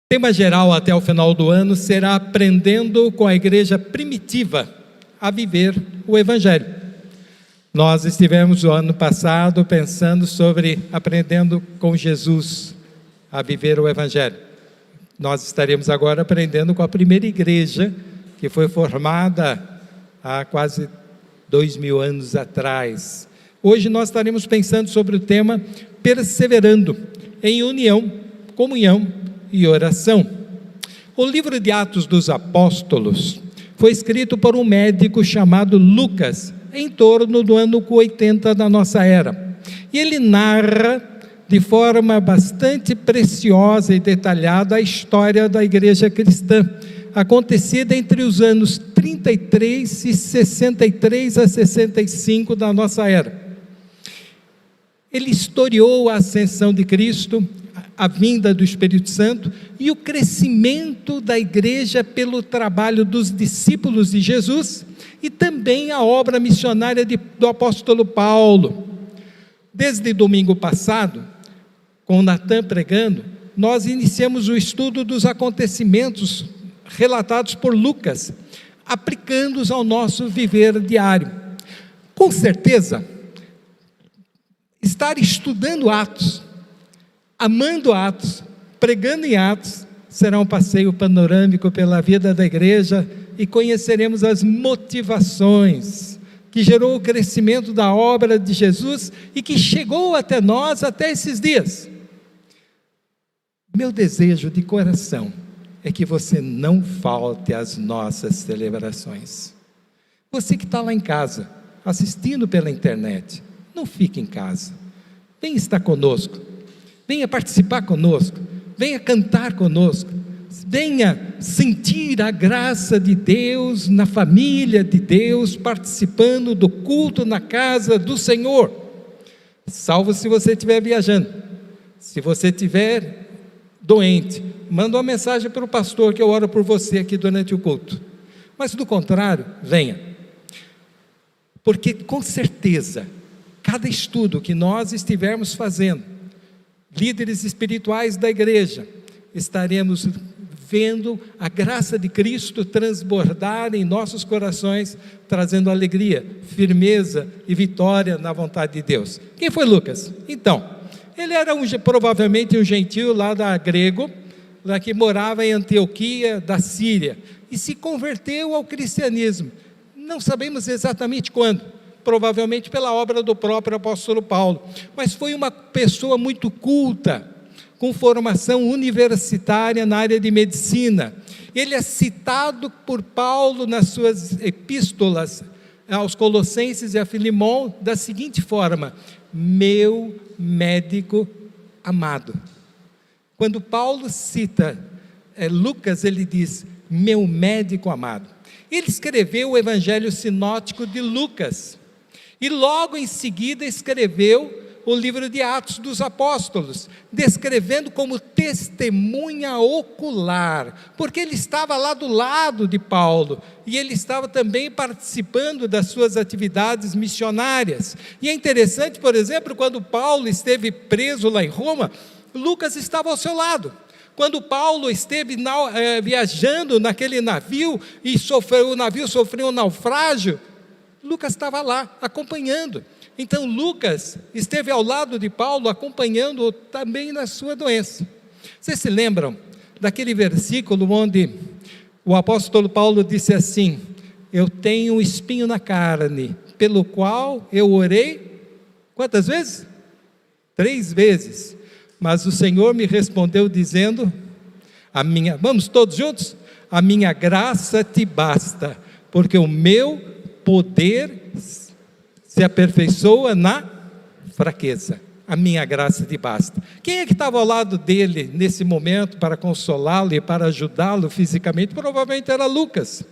O tema geral até o final do ano será aprendendo com a igreja primitiva a viver o Evangelho. Nós estivemos o ano passado pensando sobre aprendendo com Jesus a viver o Evangelho. Nós estaremos agora aprendendo com a primeira igreja, que foi formada há quase 2000 anos atrás. Hoje nós estaremos pensando sobre o tema perseverando em união, comunhão e oração. O livro de Atos dos Apóstolos foi escrito por um médico chamado Lucas, em torno do ano 80 da nossa era. E ele narra de forma bastante preciosa e detalhada a história da igreja cristã, acontecida entre os anos 33 e 63 a 65 da nossa era. Ele historiou a ascensão de Cristo, a vinda do Espírito Santo e o crescimento da igreja pelo trabalho dos discípulos de Jesus e também a obra missionária do apóstolo Paulo. Desde domingo passado, com Natan pregando, nós iniciamos o estudo dos acontecimentos relatados por Lucas, aplicando-os ao nosso viver diário. Com certeza, estar estudando Atos, amando Atos, pregando em Atos, será um passeio panorâmico pela vida da igreja e conheceremos as motivações que gerou o crescimento da obra de Jesus e que chegou até nós até esses dias. Meu desejo de coração é que você não falte às nossas celebrações. Você que está lá em casa, assistindo pela internet, não fique em casa, venha estar conosco, venha participar conosco, venha cantar conosco, venha sentir a graça de Deus na família de Deus, participando do culto na casa do Senhor, salvo se você estiver viajando. Se você estiver doente, manda uma mensagem para o pastor que eu oro por você aqui durante o culto, mas do contrário, venha, porque com certeza, cada estudo que nós estivermos fazendo, líderes espirituais da igreja, estaremos vendo a graça de Cristo transbordar em nossos corações, trazendo alegria, firmeza e vitória na vontade de Deus. Quem foi Lucas? Então, ele era provavelmente um gentio lá da grego, lá que morava em Antioquia da Síria, e se converteu ao cristianismo. Não sabemos exatamente quando, provavelmente pela obra do próprio apóstolo Paulo, mas foi uma pessoa muito culta, com formação universitária na área de medicina. Ele é citado por Paulo nas suas epístolas aos Colossenses e a Filemão da seguinte forma: meu médico amado. Quando Paulo cita Lucas, ele diz, meu médico amado. Ele escreveu o Evangelho Sinótico de Lucas, e logo em seguida escreveu o livro de Atos dos Apóstolos, descrevendo como testemunha ocular, porque ele estava lá do lado de Paulo, e ele estava também participando das suas atividades missionárias. E é interessante, por exemplo, quando Paulo esteve preso lá em Roma, Lucas estava ao seu lado. Quando Paulo esteve viajando naquele navio, e o navio sofreu um naufrágio, Lucas estava lá, acompanhando. Então Lucas esteve ao lado de Paulo, acompanhando-o também na sua doença. Vocês se lembram daquele versículo onde o apóstolo Paulo disse assim: eu tenho um espinho na carne, pelo qual eu orei, quantas vezes? 3 vezes, mas o Senhor me respondeu dizendo, vamos todos juntos? A minha graça te basta, porque o meu poder se aperfeiçoa na fraqueza, a minha graça te basta. Quem é que estava ao lado dele nesse momento para consolá-lo e para ajudá-lo fisicamente? Provavelmente era Lucas.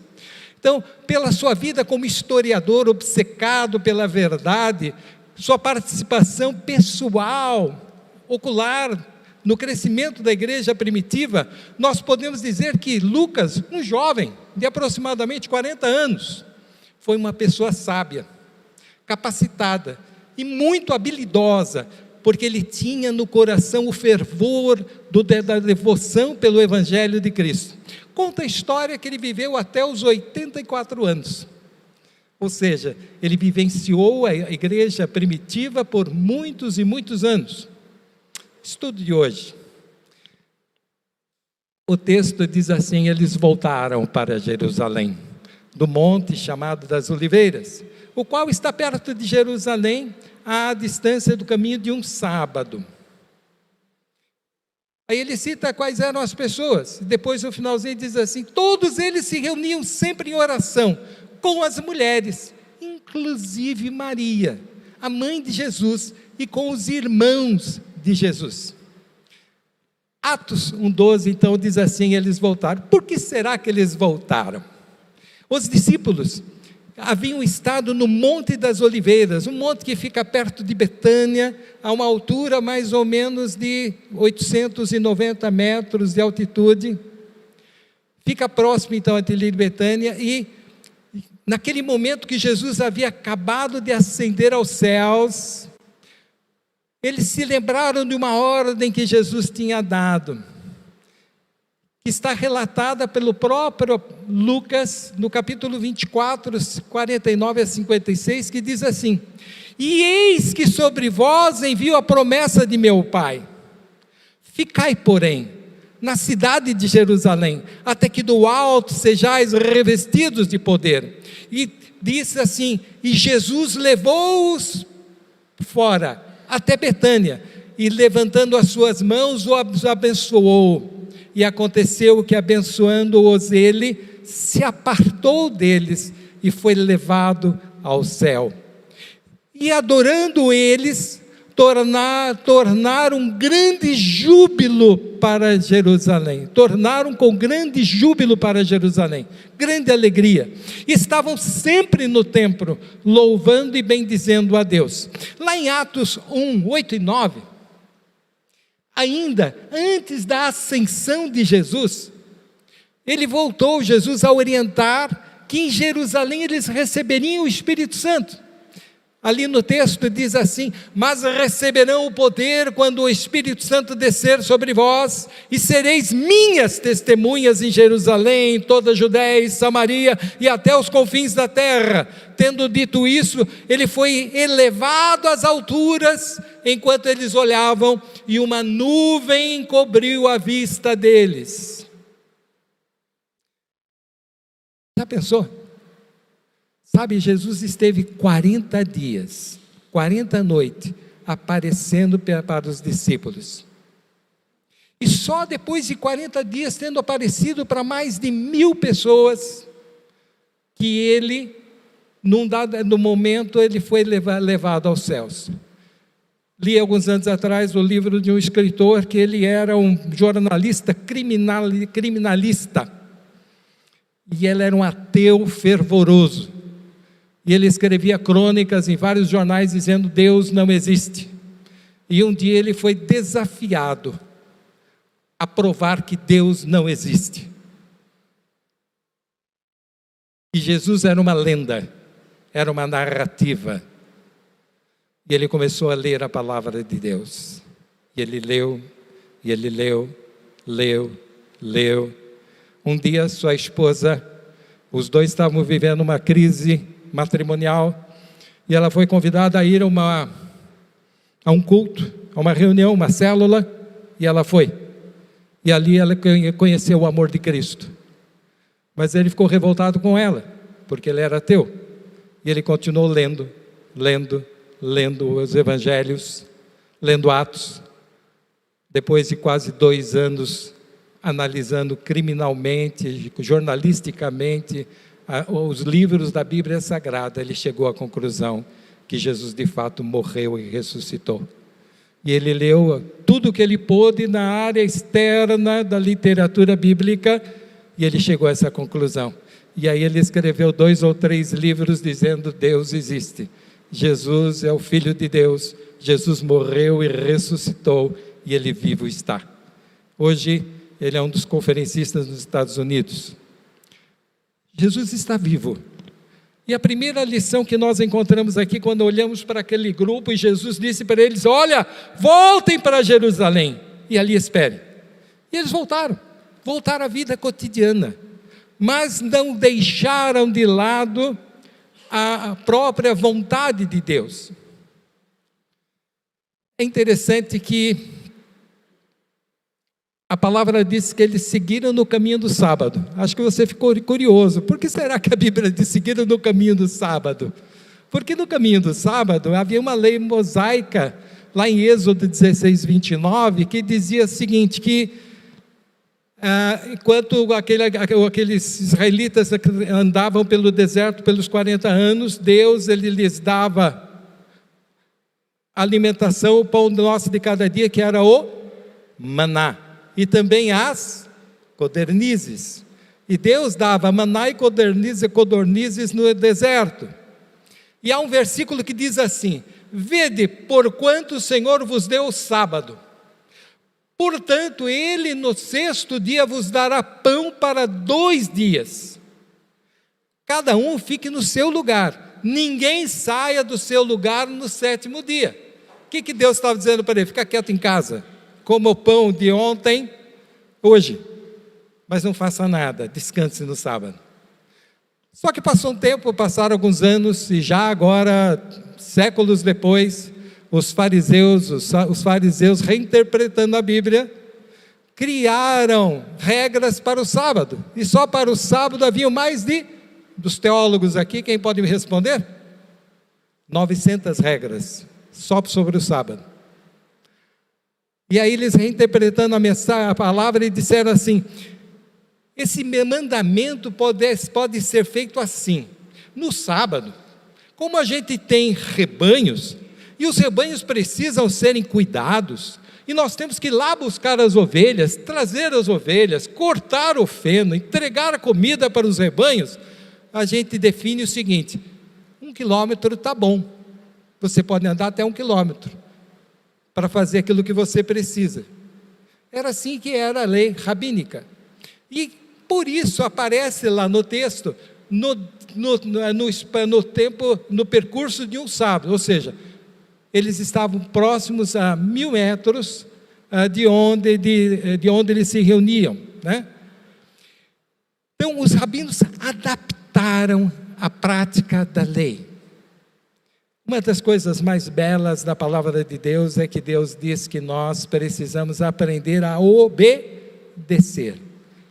Então, pela sua vida como historiador obcecado pela verdade, sua participação pessoal, ocular, no crescimento da igreja primitiva, nós podemos dizer que Lucas, um jovem de aproximadamente 40 anos, foi uma pessoa sábia, capacitada e muito habilidosa, porque ele tinha no coração o fervor da devoção pelo Evangelho de Cristo. Conta a história que ele viveu até os 84 anos. Ou seja, ele vivenciou a igreja primitiva por muitos e muitos anos. Estudo de hoje. O texto diz assim: eles voltaram para Jerusalém, do monte chamado das Oliveiras, o qual está perto de Jerusalém, à distância do caminho de um sábado. Aí ele cita quais eram as pessoas. Depois no finalzinho diz assim: todos eles se reuniam sempre em oração, com as mulheres, inclusive Maria, a mãe de Jesus, e com os irmãos de Jesus. Atos 1:12, então, diz assim: eles voltaram. Por que será que eles voltaram? Os discípulos haviam estado no Monte das Oliveiras, um monte que fica perto de Betânia, a uma altura mais ou menos de 890 metros de altitude. Fica próximo, então, de Betânia, e naquele momento que Jesus havia acabado de ascender aos céus, eles se lembraram de uma ordem que Jesus tinha dado, que está relatada pelo próprio Lucas, no capítulo 24, 49 a 56, que diz assim: e eis que sobre vós envio a promessa de meu Pai, ficai, porém, na cidade de Jerusalém, até que do alto sejais revestidos de poder. E diz assim: e Jesus levou-os fora, até Betânia, e levantando as suas mãos, os abençoou. E aconteceu que, abençoando-os, ele se apartou deles e foi levado ao céu. E adorando eles, tornaram um grande júbilo para Jerusalém. Tornaram com grande júbilo para Jerusalém, grande alegria. Estavam sempre no templo, louvando e bendizendo a Deus. Lá em Atos 1, 8 e 9, ainda antes da ascensão de Jesus, Jesus a orientar que em Jerusalém eles receberiam o Espírito Santo. Ali no texto diz assim: mas receberão o poder quando o Espírito Santo descer sobre vós, e sereis minhas testemunhas em Jerusalém, em toda a Judéia e Samaria, e até os confins da terra. Tendo dito isso, ele foi elevado às alturas, enquanto eles olhavam, e uma nuvem encobriu a vista deles. Já pensou? Sabe, Jesus esteve 40 dias, 40 noites, aparecendo para os discípulos. E só depois de 40 dias, tendo aparecido para mais de 1000 pessoas, que ele, no momento, ele foi levado aos céus. Li alguns anos atrás o livro de um escritor, que ele era um jornalista criminalista, e ele era um ateu fervoroso. E ele escrevia crônicas em vários jornais dizendo: Deus não existe. E um dia ele foi desafiado a provar que Deus não existe. E Jesus era uma lenda, era uma narrativa. E ele começou a ler a palavra de Deus. E ele leu, e ele leu. Um dia sua esposa, os dois estavam vivendo uma crise matrimonial, e ela foi convidada a ir a um culto, a uma reunião, uma célula, e ela foi, e ali ela conheceu o amor de Cristo. Mas ele ficou revoltado com ela, porque ele era ateu, e ele continuou lendo os evangelhos, lendo Atos. Depois de quase 2 anos analisando criminalmente, jornalisticamente, os livros da Bíblia Sagrada, ele chegou à conclusão que Jesus de fato morreu e ressuscitou. E ele leu tudo o que ele pôde na área externa da literatura bíblica, e ele chegou a essa conclusão. E aí ele escreveu 2 ou 3 livros dizendo: Deus existe, Jesus é o Filho de Deus, Jesus morreu e ressuscitou, e ele vivo está. Hoje ele é um dos conferencistas nos Estados Unidos. Jesus está vivo, E a primeira lição que nós encontramos aqui, quando olhamos para aquele grupo, e Jesus disse para eles: olha, voltem para Jerusalém, e ali esperem. E eles voltaram à vida cotidiana, mas não deixaram de lado a própria vontade de Deus. É interessante que a palavra diz que eles seguiram no caminho do sábado. Acho que você ficou curioso. Por que será que a Bíblia diz seguiram no caminho do sábado? Porque no caminho do sábado havia uma lei mosaica, lá em Êxodo 16, 29, que dizia o seguinte, que enquanto aqueles israelitas andavam pelo deserto pelos 40 anos, Deus ele lhes dava alimentação, o pão nosso de cada dia, que era o maná. E também as codornizes. E Deus dava maná e codornizes no deserto. E há um versículo que diz assim: vede, porquanto o Senhor vos deu o sábado. Portanto, Ele no sexto dia vos dará pão para 2 dias. Cada um fique no seu lugar. Ninguém saia do seu lugar no 7º dia. O que Deus estava dizendo para ele? Fica quieto em casa. Coma o pão de ontem, hoje, mas não faça nada, descanse no sábado. Só que passou um tempo, passaram alguns anos, e já agora, séculos depois, os fariseus reinterpretando a Bíblia, criaram regras para o sábado, e só para o sábado haviam dos teólogos aqui, quem pode me responder? 900 regras, só sobre o sábado. E aí eles reinterpretando a palavra e disseram assim: esse mandamento pode ser feito assim, no sábado, como a gente tem rebanhos, e os rebanhos precisam serem cuidados, e nós temos que ir lá buscar as ovelhas, trazer as ovelhas, cortar o feno, entregar a comida para os rebanhos, a gente define o seguinte: 1 quilômetro está bom, você pode andar até 1 quilômetro, para fazer aquilo que você precisa. Era assim que era a lei rabínica. E por isso aparece lá no texto, no percurso de um sábado, ou seja, eles estavam próximos a 1000 metros de onde eles se reuniam, né? Então os rabinos adaptaram a prática da lei. Uma das coisas mais belas da palavra de Deus é que Deus diz que nós precisamos aprender a obedecer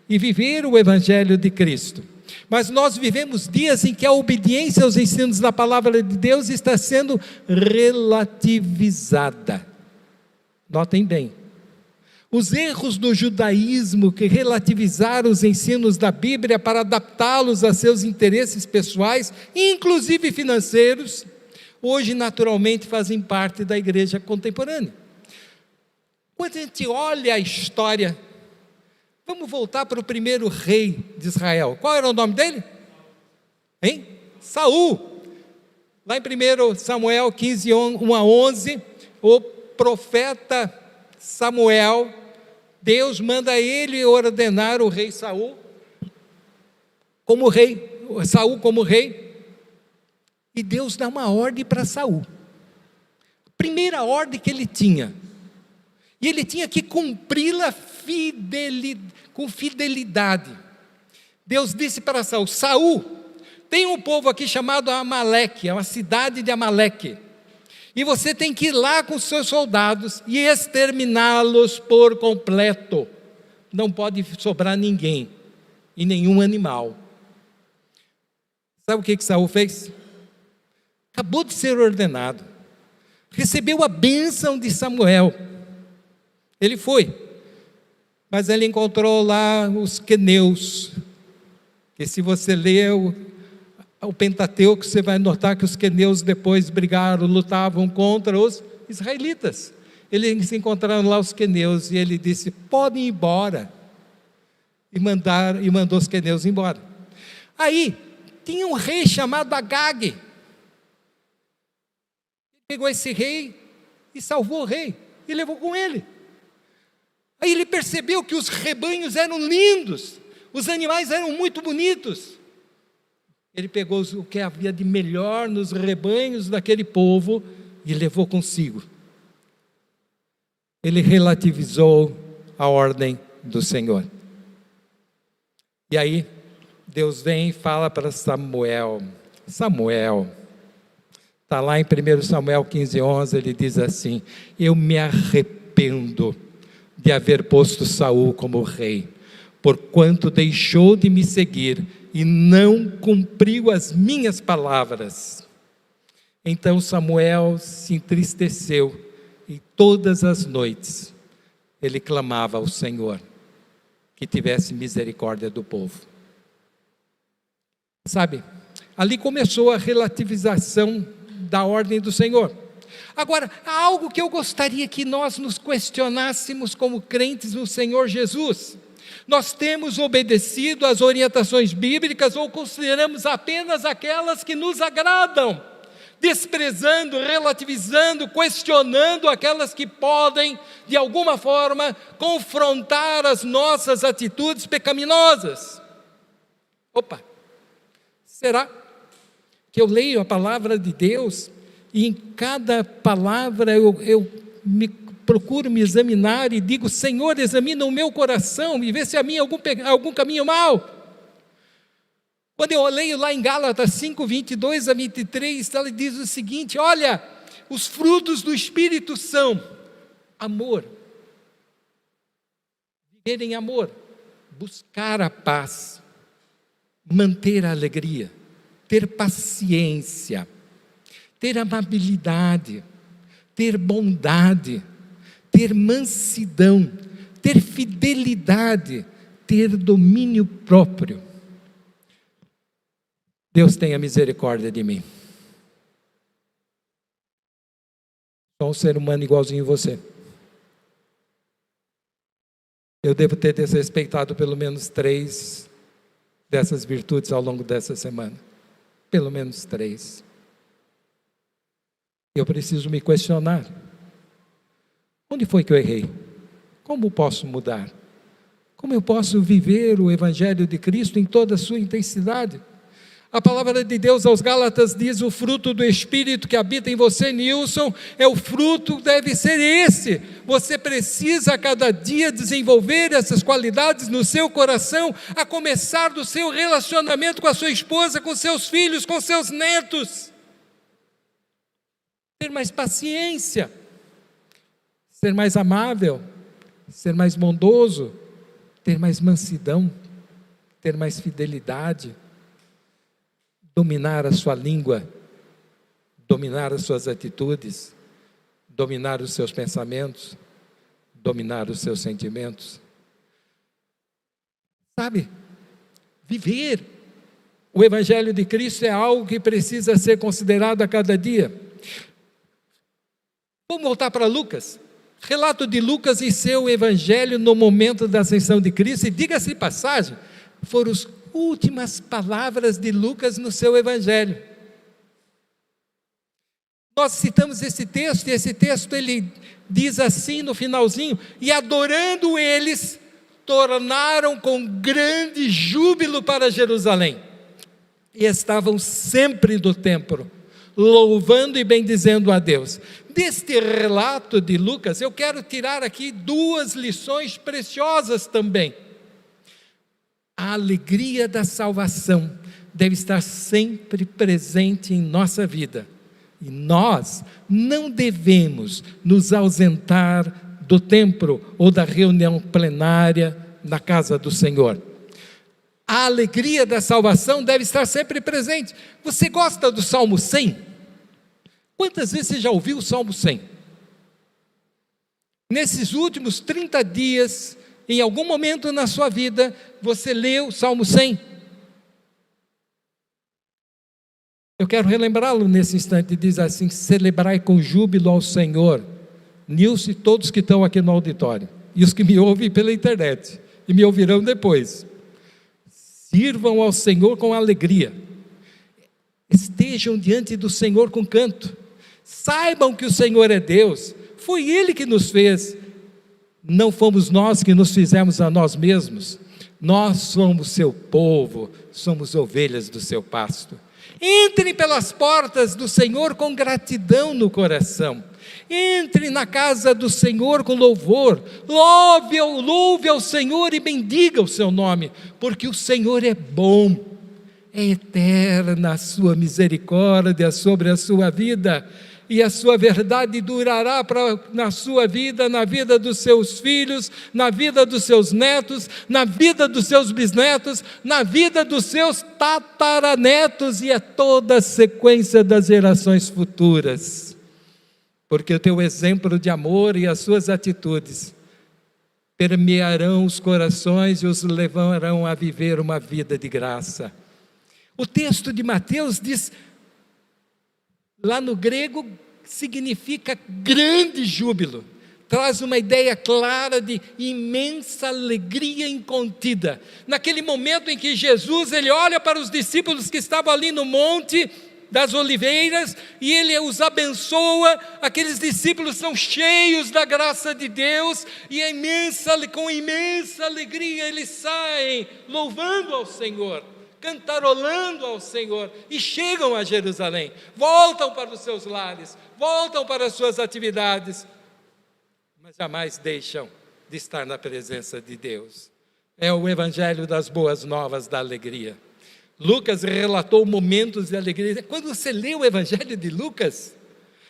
e viver o Evangelho de Cristo. Mas nós vivemos dias em que a obediência aos ensinos da palavra de Deus está sendo relativizada. Notem bem, os erros do judaísmo que relativizaram os ensinos da Bíblia para adaptá-los a seus interesses pessoais, inclusive financeiros, hoje naturalmente fazem parte da igreja contemporânea. Quando a gente olha a história, vamos voltar para o primeiro rei de Israel. Qual era o nome dele? Saul. Lá em 1 Samuel 15, 1 a 11, o profeta Samuel, Deus manda ele ordenar o rei Saul como rei, e Deus dá uma ordem para Saul, primeira ordem que ele tinha, e ele tinha que cumpri-la com fidelidade. Deus disse para Saul: Saul, tem um povo aqui chamado Amaleque, é uma cidade de Amaleque, e você tem que ir lá com os seus soldados e exterminá-los por completo, não pode sobrar ninguém, e nenhum animal. Sabe o que Saul fez? Acabou de ser ordenado, recebeu a bênção de Samuel, ele foi, mas ele encontrou lá os queneus, que se você ler o Pentateuco, você vai notar que os queneus depois brigaram, lutavam contra os israelitas. Eles encontraram lá os queneus, e ele disse: podem ir embora, e mandou os queneus embora. Aí, tinha um rei chamado Agag, pegou esse rei e salvou o rei, e levou com ele. Aí ele percebeu que os rebanhos eram lindos, os animais eram muito bonitos. Ele pegou o que havia de melhor nos rebanhos daquele povo e levou consigo. Ele relativizou a ordem do Senhor. E aí, Deus vem e fala para Samuel. Samuel, está lá em 1 Samuel 15:11, ele diz assim: eu me arrependo de haver posto Saul como rei, porquanto deixou de me seguir e não cumpriu as minhas palavras. Então Samuel se entristeceu e todas as noites ele clamava ao Senhor que tivesse misericórdia do povo. Sabe, ali começou a relativização da ordem do Senhor. Agora, há algo que eu gostaria que nós nos questionássemos como crentes no Senhor Jesus. Nós temos obedecido às orientações bíblicas ou consideramos apenas aquelas que nos agradam, desprezando, relativizando, questionando aquelas que podem, de alguma forma, confrontar as nossas atitudes pecaminosas? Opa! Será que eu leio a palavra de Deus e em cada palavra eu procuro me examinar e digo: Senhor, examina o meu coração e vê se há mim algum caminho mau? Quando eu leio lá em Gálatas 5:22-23, ela diz o seguinte: olha, os frutos do Espírito são amor, viver em amor, buscar a paz, manter a alegria, ter paciência, ter amabilidade, ter bondade, ter mansidão, ter fidelidade, ter domínio próprio. Deus tenha misericórdia de mim. Sou um ser humano igualzinho a você. Eu devo ter desrespeitado pelo menos 3 dessas virtudes ao longo dessa semana. Pelo menos 3. Eu preciso me questionar. Onde foi que eu errei? Como posso mudar? Como eu posso viver o Evangelho de Cristo em toda a sua intensidade? A palavra de Deus aos Gálatas diz: o fruto do Espírito que habita em você, Nilson, o fruto deve ser esse. Você precisa a cada dia desenvolver essas qualidades no seu coração, a começar do seu relacionamento com a sua esposa, com seus filhos, com seus netos. Ter mais paciência, ser mais amável, ser mais bondoso, ter mais mansidão, ter mais fidelidade, dominar a sua língua, dominar as suas atitudes, dominar os seus pensamentos, dominar os seus sentimentos. Sabe, viver o Evangelho de Cristo é algo que precisa ser considerado a cada dia. Vamos voltar para Lucas. Relato de Lucas e seu Evangelho no momento da ascensão de Cristo, e diga-se de passagem, foram as últimas palavras de Lucas no seu Evangelho. Nós citamos esse texto, e esse texto ele diz assim no finalzinho: e adorando eles, tornaram com grande júbilo para Jerusalém, e estavam sempre no templo, louvando e bendizendo a Deus. Deste relato de Lucas, eu quero tirar aqui 2 lições preciosas também. A alegria da salvação deve estar sempre presente em nossa vida, e nós não devemos nos ausentar do templo ou da reunião plenária na casa do Senhor. A alegria da salvação deve estar sempre presente. Você gosta do Salmo 100? Quantas vezes você já ouviu o Salmo 100? Nesses últimos 30 dias, em algum momento na sua vida, você leu o Salmo 100? Eu quero relembrá-lo nesse instante. Diz assim: celebrai com júbilo ao Senhor, Nilson e todos que estão aqui no auditório, e os que me ouvem pela internet, e me ouvirão depois. Sirvam ao Senhor com alegria, estejam diante do Senhor com canto, saibam que o Senhor é Deus, foi Ele que nos fez, não fomos nós que nos fizemos a nós mesmos. Nós somos seu povo, somos ovelhas do seu pasto. Entre pelas portas do Senhor com gratidão no coração. Entre na casa do Senhor com louvor. Louve ao Senhor e bendiga o seu nome, porque o Senhor é bom, é eterna a sua misericórdia sobre a sua vida, e a sua verdade durará na sua vida, na vida dos seus filhos, na vida dos seus netos, na vida dos seus bisnetos, na vida dos seus tataranetos e a toda a sequência das gerações futuras. Porque o teu exemplo de amor e as suas atitudes permearão os corações e os levarão a viver uma vida de graça. O texto de Mateus diz, lá no grego, significa grande júbilo, traz uma ideia clara de imensa alegria incontida. Naquele momento em que Jesus, ele olha para os discípulos que estavam ali no Monte das Oliveiras, e ele os abençoa, aqueles discípulos são cheios da graça de Deus, e com imensa alegria eles saem, louvando ao Senhor, cantarolando ao Senhor, e chegam a Jerusalém, voltam para os seus lares, voltam para as suas atividades, mas jamais deixam de estar na presença de Deus. É o evangelho das boas novas da alegria. Lucas relatou momentos de alegria. Quando você lê o evangelho de Lucas,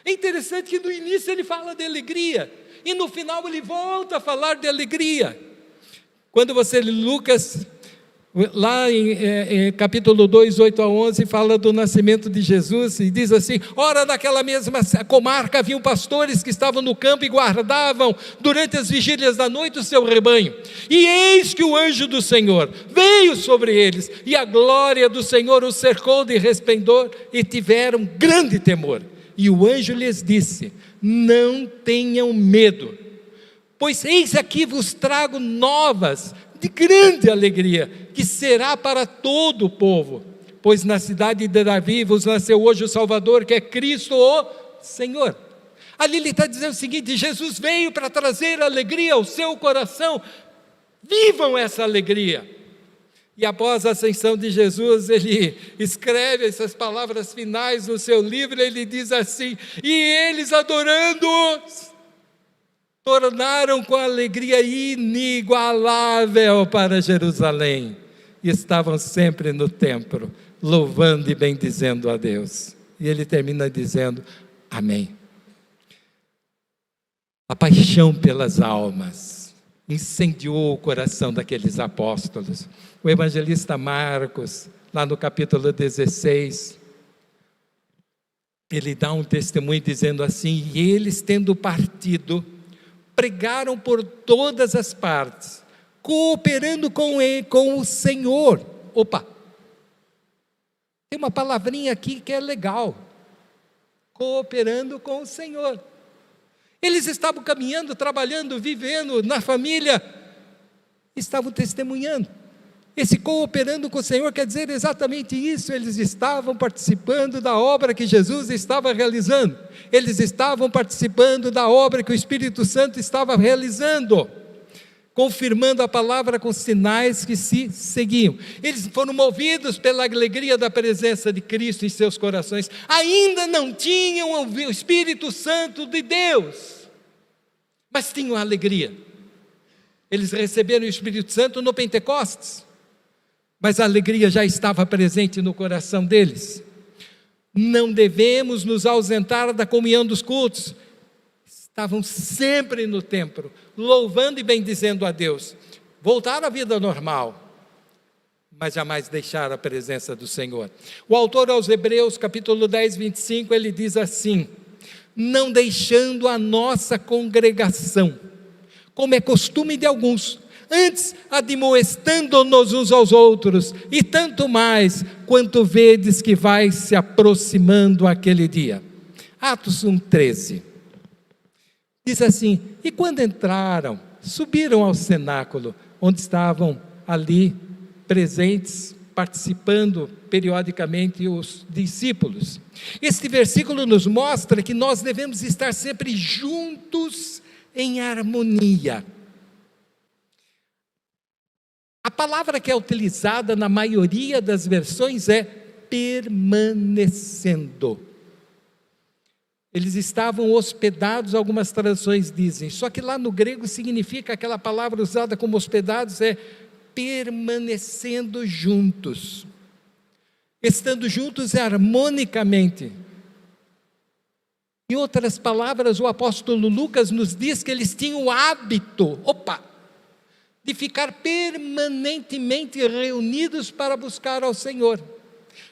é interessante que no início ele fala de alegria, e no final ele volta a falar de alegria. Quando você lê Lucas, lá em capítulo 2, 8 a 11, fala do nascimento de Jesus, e diz assim: ora, naquela mesma comarca haviam pastores que estavam no campo e guardavam durante as vigílias da noite o seu rebanho, e eis que o anjo do Senhor veio sobre eles, e a glória do Senhor os cercou de resplendor, e tiveram grande temor. E o anjo lhes disse: não tenham medo, pois eis aqui vos trago novas de grande alegria, que será para todo o povo, pois na cidade de Davi vos nasceu hoje o Salvador, que é Cristo o Senhor. Ali ele está dizendo o seguinte: Jesus veio para trazer alegria ao seu coração, vivam essa alegria. E após a ascensão de Jesus, ele escreve essas palavras finais no seu livro, ele diz assim: e eles adorando-os, tornaram com alegria inigualável para Jerusalém, e estavam sempre no templo, louvando e bendizendo a Deus. E ele termina dizendo: amém. A paixão pelas almas incendiou o coração daqueles apóstolos. O evangelista Marcos, lá no capítulo 16, ele dá um testemunho dizendo assim: e eles, tendo partido, pregaram por todas as partes, cooperando com o Senhor. Opa, tem uma palavrinha aqui que é legal: cooperando com o Senhor. Eles estavam caminhando, trabalhando, vivendo na família, estavam testemunhando. Esse cooperando com o Senhor quer dizer exatamente isso. Eles estavam participando da obra que Jesus estava realizando, eles estavam participando da obra que o Espírito Santo estava realizando, confirmando a palavra com sinais que se seguiam. Eles foram movidos pela alegria da presença de Cristo em seus corações. Ainda não tinham o Espírito Santo de Deus, mas tinham a alegria. Eles receberam o Espírito Santo no Pentecostes, mas a alegria já estava presente no coração deles. Não devemos nos ausentar da comunhão dos cultos. Estavam sempre no templo, louvando e bendizendo a Deus. Voltaram à vida normal, mas jamais deixaram a presença do Senhor. O autor aos Hebreus, capítulo 10, 25, ele diz assim: não deixando a nossa congregação, como é costume de alguns, antes admoestando-nos uns aos outros, e tanto mais, quanto vedes que vai se aproximando aquele dia. Atos 1,13, diz assim: e quando entraram, subiram ao cenáculo, onde estavam ali presentes, participando periodicamente os discípulos. Este versículo nos mostra que nós devemos estar sempre juntos em harmonia. A palavra que é utilizada na maioria das versões é permanecendo. Eles estavam hospedados, algumas traduções dizem, só que lá no grego significa, aquela palavra usada como hospedados é permanecendo juntos, estando juntos harmonicamente. Em outras palavras, o apóstolo Lucas nos diz que eles tinham o hábito, de ficar permanentemente reunidos para buscar ao Senhor.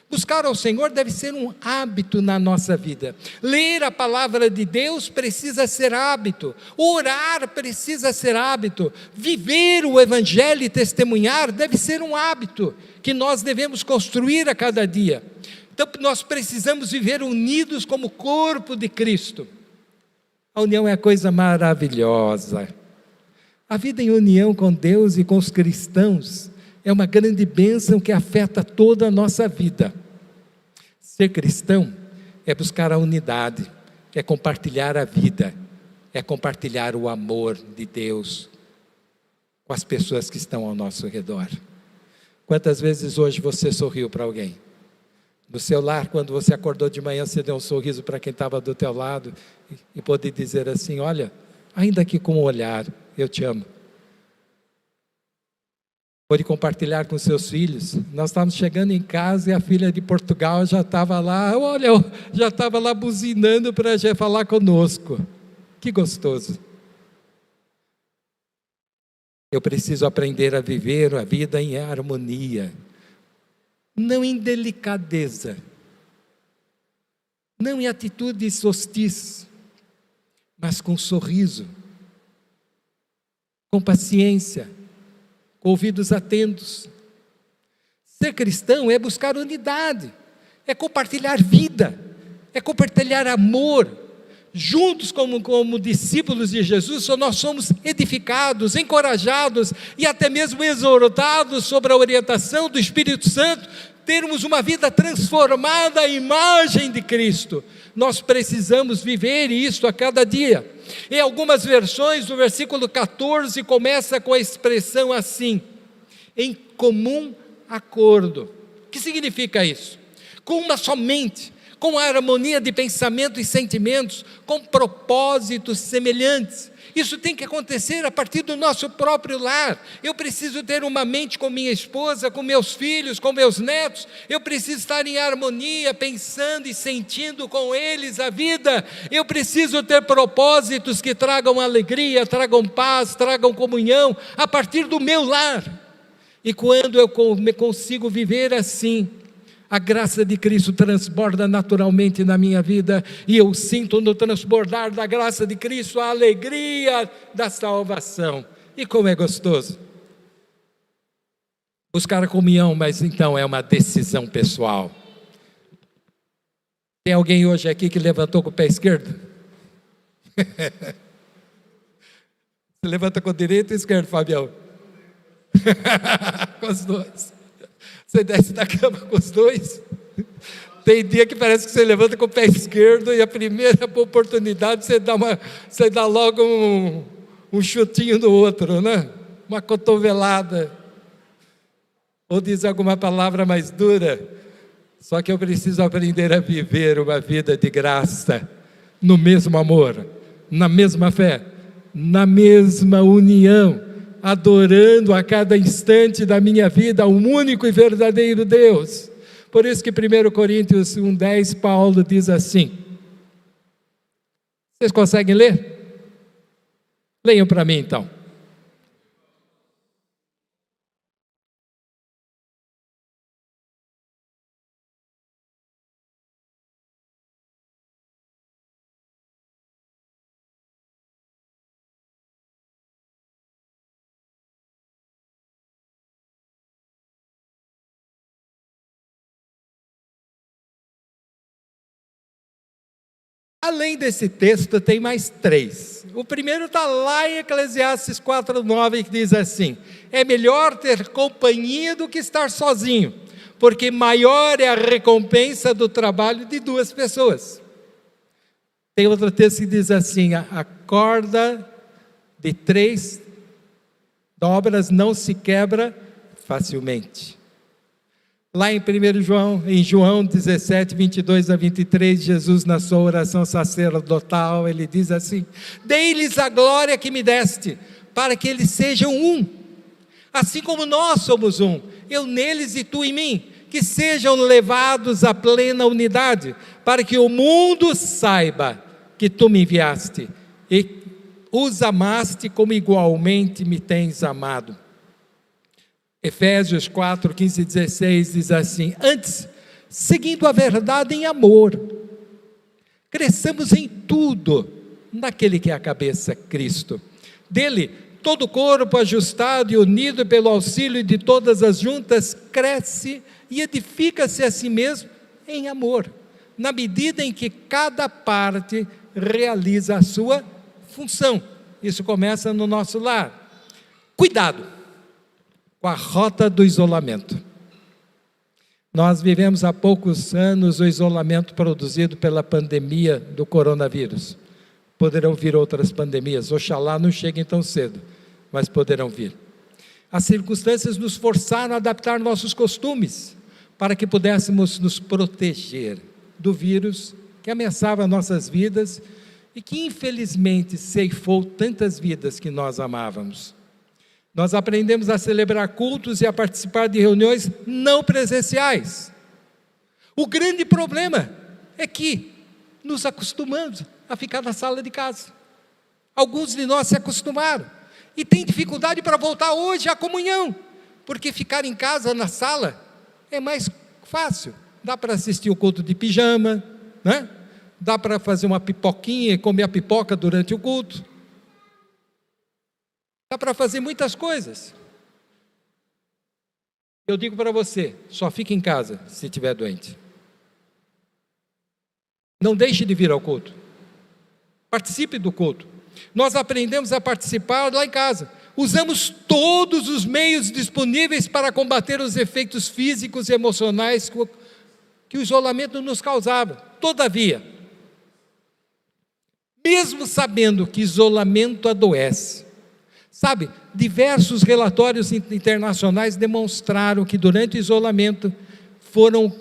Buscar ao Senhor deve ser um hábito na nossa vida. Ler a palavra de Deus precisa ser hábito. Orar precisa ser hábito. Viver o Evangelho e testemunhar deve ser um hábito que nós devemos construir a cada dia. Então nós precisamos viver unidos como corpo de Cristo. A união é a coisa maravilhosa. A vida em união com Deus e com os cristãos é uma grande bênção que afeta toda a nossa vida. Ser cristão é buscar a unidade, é compartilhar a vida, é compartilhar o amor de Deus com as pessoas que estão ao nosso redor. Quantas vezes hoje você sorriu para alguém? No seu lar, quando você acordou de manhã, você deu um sorriso para quem estava do teu lado e pôde dizer assim: olha, ainda que com o olhar, eu te amo. Pode compartilhar com seus filhos. Nós estávamos chegando em casa e a filha de Portugal já estava lá, já estava lá buzinando para já falar conosco. Que gostoso. Eu preciso aprender a viver a vida em harmonia, não em delicadeza, não em atitudes hostis, mas com sorriso, com paciência, com ouvidos atentos. Ser cristão é buscar unidade, é compartilhar vida, é compartilhar amor. Juntos como discípulos de Jesus, nós somos edificados, encorajados e até mesmo exortados sobre a orientação do Espírito Santo, termos uma vida transformada à imagem de Cristo. Nós precisamos viver isso a cada dia. Em algumas versões, o versículo 14 começa com a expressão assim: em comum acordo. O que significa isso? Com uma só mente, com harmonia de pensamento e sentimentos, com propósitos semelhantes. Isso tem que acontecer a partir do nosso próprio lar. Eu preciso ter uma mente com minha esposa, com meus filhos, com meus netos. Eu preciso estar em harmonia, pensando e sentindo com eles a vida. Eu preciso ter propósitos que tragam alegria, tragam paz, tragam comunhão, a partir do meu lar. E quando eu consigo viver assim, a graça de Cristo transborda naturalmente na minha vida, e eu sinto no transbordar da graça de Cristo a alegria da salvação. E como é gostoso buscar a comunhão, mas então é uma decisão pessoal. Tem alguém hoje aqui que levantou com o pé esquerdo? Você levanta com o direito ou esquerdo, Fabião? Com os dois. Você desce da cama com os dois. Tem dia que parece que você levanta com o pé esquerdo e a primeira oportunidade você dá logo um chutinho no outro, né? Uma cotovelada. Ou diz alguma palavra mais dura. Só que eu preciso aprender a viver uma vida de graça, no mesmo amor, na mesma fé, na mesma união, adorando a cada instante da minha vida um único e verdadeiro Deus. Por isso que 1 Coríntios 1,10, Paulo diz assim. Vocês conseguem ler? Leiam para mim então. Além desse texto, tem mais 3. O primeiro está lá em Eclesiastes 4,9, que diz assim: é melhor ter companhia do que estar sozinho, porque maior é a recompensa do trabalho de 2 pessoas. Tem outro texto que diz assim: a corda de 3 dobras não se quebra facilmente. Lá em 1 João, em João 17, 22 a 23, Jesus, na sua oração sacerdotal, ele diz assim: dei-lhes a glória que me deste, para que eles sejam um, assim como nós somos um, eu neles e tu em mim, que sejam levados à plena unidade, para que o mundo saiba que tu me enviaste, e os amaste como igualmente me tens amado. Efésios 4, 15 e 16 diz assim: antes, seguindo a verdade em amor, cresçamos em tudo, naquele que é a cabeça, Cristo. Dele, todo o corpo ajustado e unido pelo auxílio de todas as juntas, cresce e edifica-se a si mesmo em amor, na medida em que cada parte realiza a sua função. Isso começa no nosso lar. Cuidado com a rota do isolamento. Nós vivemos há poucos anos o isolamento produzido pela pandemia do coronavírus. Poderão vir outras pandemias, oxalá não cheguem tão cedo, mas poderão vir. As circunstâncias nos forçaram a adaptar nossos costumes, para que pudéssemos nos proteger do vírus que ameaçava nossas vidas e que infelizmente ceifou tantas vidas que nós amávamos. Nós aprendemos a celebrar cultos e a participar de reuniões não presenciais. O grande problema é que nos acostumamos a ficar na sala de casa. Alguns de nós se acostumaram e têm dificuldade para voltar hoje à comunhão, porque ficar em casa, na sala, é mais fácil. Dá para assistir o culto de pijama, né? Dá para fazer uma pipoquinha e comer a pipoca durante o culto. Dá para fazer muitas coisas. Eu digo para você, só fique em casa se estiver doente. Não deixe de vir ao culto. Participe do culto. Nós aprendemos a participar lá em casa. Usamos todos os meios disponíveis para combater os efeitos físicos e emocionais que o isolamento nos causava. Todavia, mesmo sabendo que isolamento adoece, sabe, diversos relatórios internacionais demonstraram que durante o isolamento foram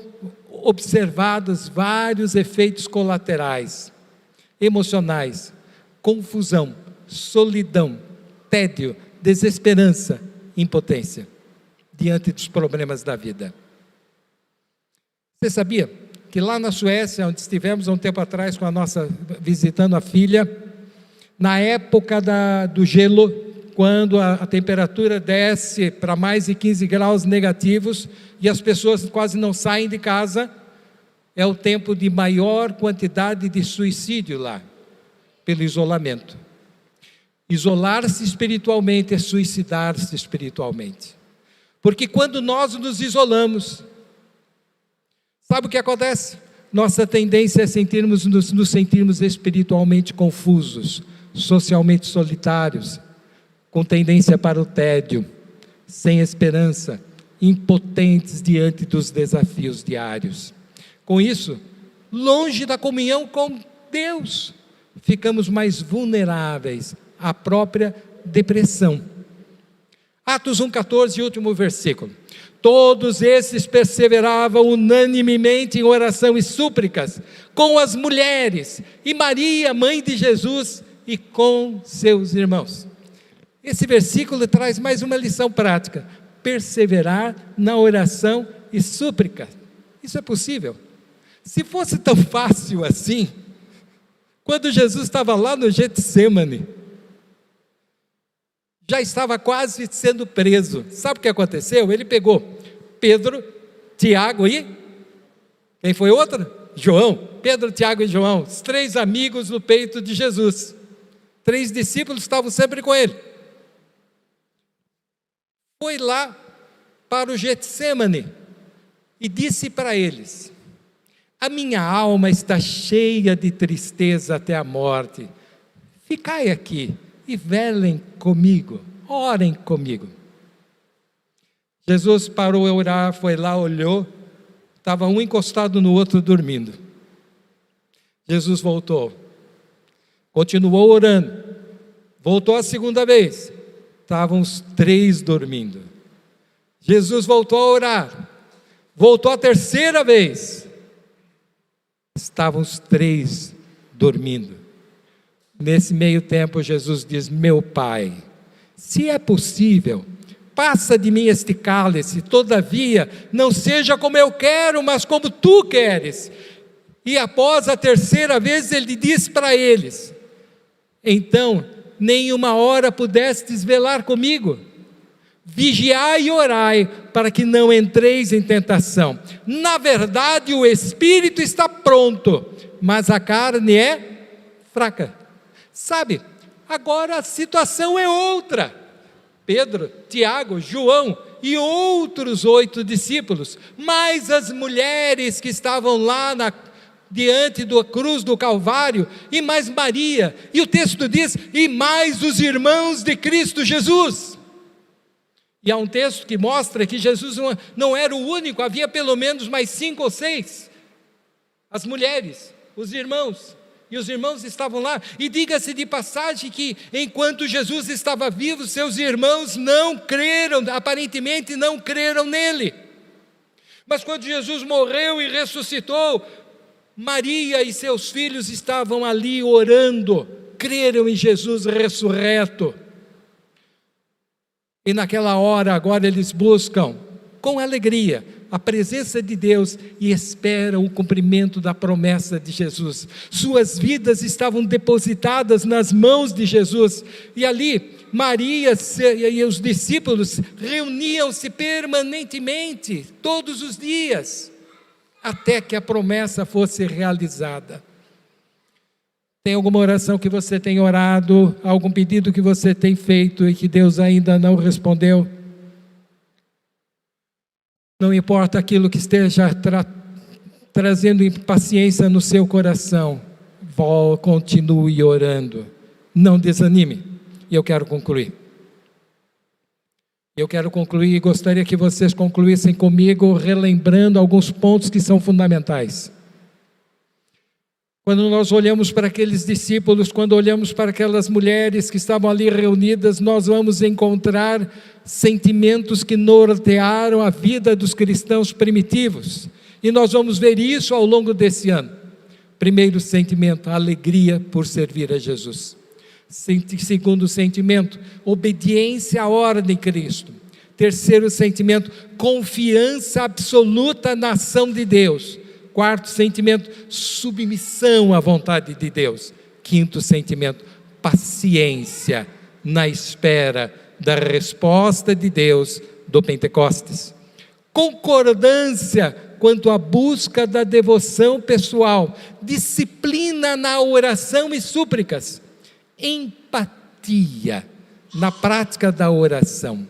observados vários efeitos colaterais, emocionais, confusão, solidão, tédio, desesperança, impotência, diante dos problemas da vida. Você sabia que lá na Suécia, onde estivemos há um tempo atrás visitando a filha, na época do gelo, quando a temperatura desce para mais de 15 graus negativos e as pessoas quase não saem de casa, é o tempo de maior quantidade de suicídio lá, pelo isolamento. Isolar-se espiritualmente é suicidar-se espiritualmente, porque quando nós nos isolamos, sabe o que acontece? Nossa tendência é nos sentirmos espiritualmente confusos, socialmente solitários, com tendência para o tédio, sem esperança, impotentes diante dos desafios diários. Com isso, longe da comunhão com Deus, ficamos mais vulneráveis à própria depressão. Atos 1,14, último versículo. Todos esses perseveravam unanimemente em oração e súplicas com as mulheres e Maria, mãe de Jesus, e com seus irmãos. Esse versículo traz mais uma lição prática: perseverar na oração e súplica. Isso é possível. Se fosse tão fácil assim, quando Jesus estava lá no Getsemane, já estava quase sendo preso. Sabe o que aconteceu? Ele pegou Pedro, Tiago e... quem foi outro? João. Pedro, Tiago e João, os 3 amigos no peito de Jesus. 3 discípulos estavam sempre com ele. Foi lá para o Getsemane e disse para eles: a minha alma está cheia de tristeza até a morte. Ficai aqui e velem comigo, orem comigo. Jesus parou a orar, foi lá, olhou, estava um encostado no outro dormindo. Jesus voltou, continuou orando, voltou a segunda vez, estavam os 3 dormindo. Jesus voltou a orar, voltou a terceira vez, estavam os três dormindo. Nesse meio tempo Jesus diz: meu Pai, se é possível, passa de mim este cálice, todavia não seja como eu quero, mas como tu queres. E após a terceira vez ele diz para eles: então nem uma hora pudestes velar comigo, vigiai e orai, para que não entreis em tentação. Na verdade o espírito está pronto, mas a carne é fraca. Sabe, agora a situação é outra. Pedro, Tiago, João e outros 8 discípulos, mais as mulheres que estavam lá diante da cruz do Calvário, e mais Maria, e o texto diz, e mais os irmãos de Cristo Jesus. E há um texto que mostra que Jesus não era o único, havia pelo menos mais 5 ou 6, as mulheres, os irmãos, e os irmãos estavam lá. E diga-se de passagem que enquanto Jesus estava vivo, seus irmãos não creram, aparentemente não creram nele. Mas quando Jesus morreu e ressuscitou, Maria e seus filhos estavam ali orando, creram em Jesus ressurreto. E naquela hora, agora eles buscam com alegria a presença de Deus e esperam o cumprimento da promessa de Jesus. Suas vidas estavam depositadas nas mãos de Jesus, e ali Maria e os discípulos reuniam-se permanentemente, todos os dias, até que a promessa fosse realizada. Tem alguma oração que você tem orado, algum pedido que você tem feito e que Deus ainda não respondeu? Não importa aquilo que esteja trazendo impaciência no seu coração, continue orando, não desanime. E eu quero concluir. E gostaria que vocês concluíssem comigo, relembrando alguns pontos que são fundamentais. Quando nós olhamos para aqueles discípulos, quando olhamos para aquelas mulheres que estavam ali reunidas, nós vamos encontrar sentimentos que nortearam a vida dos cristãos primitivos. E nós vamos ver isso ao longo desse ano. Primeiro sentimento, alegria por servir a Jesus. Segundo sentimento, obediência à ordem de Cristo. Terceiro sentimento, confiança absoluta na ação de Deus. Quarto sentimento, submissão à vontade de Deus. Quinto sentimento, paciência na espera da resposta de Deus do Pentecostes. Concordância quanto à busca da devoção pessoal. Disciplina na oração e súplicas. Empatia na prática da oração.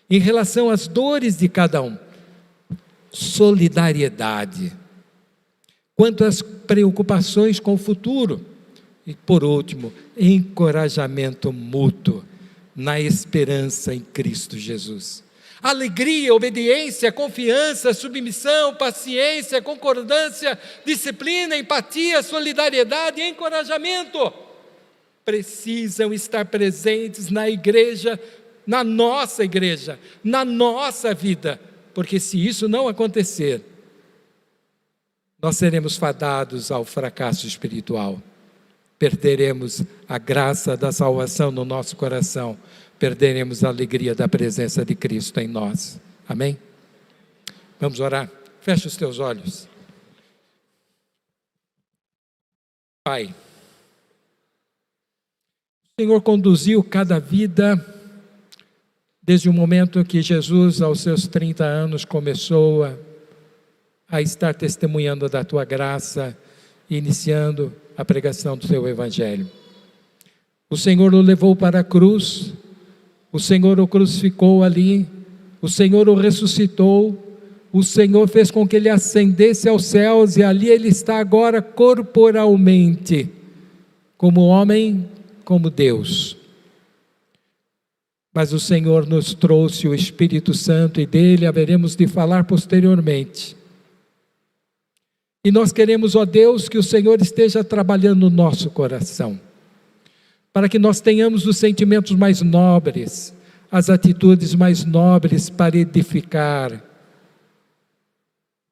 Em relação às dores de cada um. Solidariedade. Quanto às preocupações com o futuro. E por último, encorajamento mútuo na esperança em Cristo Jesus. Alegria, obediência, confiança, submissão, paciência, concordância, disciplina, empatia, solidariedade e encorajamento precisam estar presentes na igreja, na nossa vida, porque se isso não acontecer, nós seremos fadados ao fracasso espiritual, perderemos a graça da salvação no nosso coração, perderemos a alegria da presença de Cristo em nós. Amém? Vamos orar? Feche os teus olhos. Pai, o Senhor conduziu cada vida desde o momento que Jesus, aos seus 30 anos, começou a estar testemunhando da Tua graça, iniciando a pregação do Teu Evangelho. O Senhor o levou para a cruz, o Senhor o crucificou ali, o Senhor o ressuscitou, o Senhor fez com que Ele ascendesse aos céus, e ali Ele está agora corporalmente, como homem, como Deus. Mas o Senhor nos trouxe o Espírito Santo, e dele haveremos de falar posteriormente. E nós queremos, ó Deus, que o Senhor esteja trabalhando no nosso coração, para que nós tenhamos os sentimentos mais nobres, as atitudes mais nobres para edificar,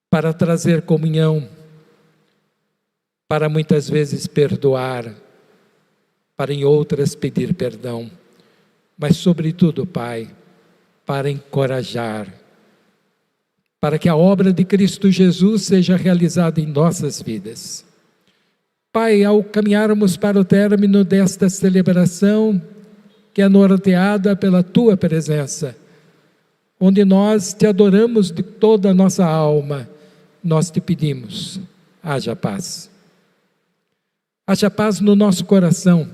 para trazer comunhão, para muitas vezes perdoar, para em outras pedir perdão, mas sobretudo, Pai, para encorajar, para que a obra de Cristo Jesus seja realizada em nossas vidas. Pai, ao caminharmos para o término desta celebração, que é norteada pela Tua presença, onde nós Te adoramos de toda a nossa alma, nós Te pedimos, haja paz. Haja paz no nosso coração,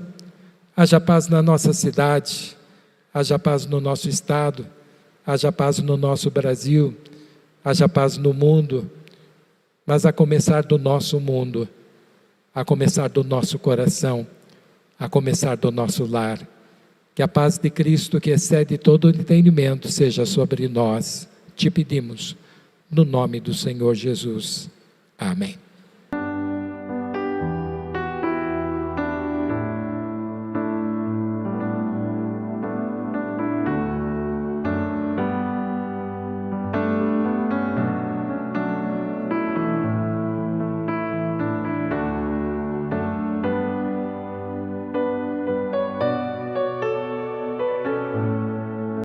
haja paz na nossa cidade, haja paz no nosso estado, haja paz no nosso Brasil, haja paz no mundo, mas a começar do nosso mundo, a começar do nosso coração, a começar do nosso lar. Que a paz de Cristo, que excede todo o entendimento, seja sobre nós. Te pedimos, no nome do Senhor Jesus. Amém.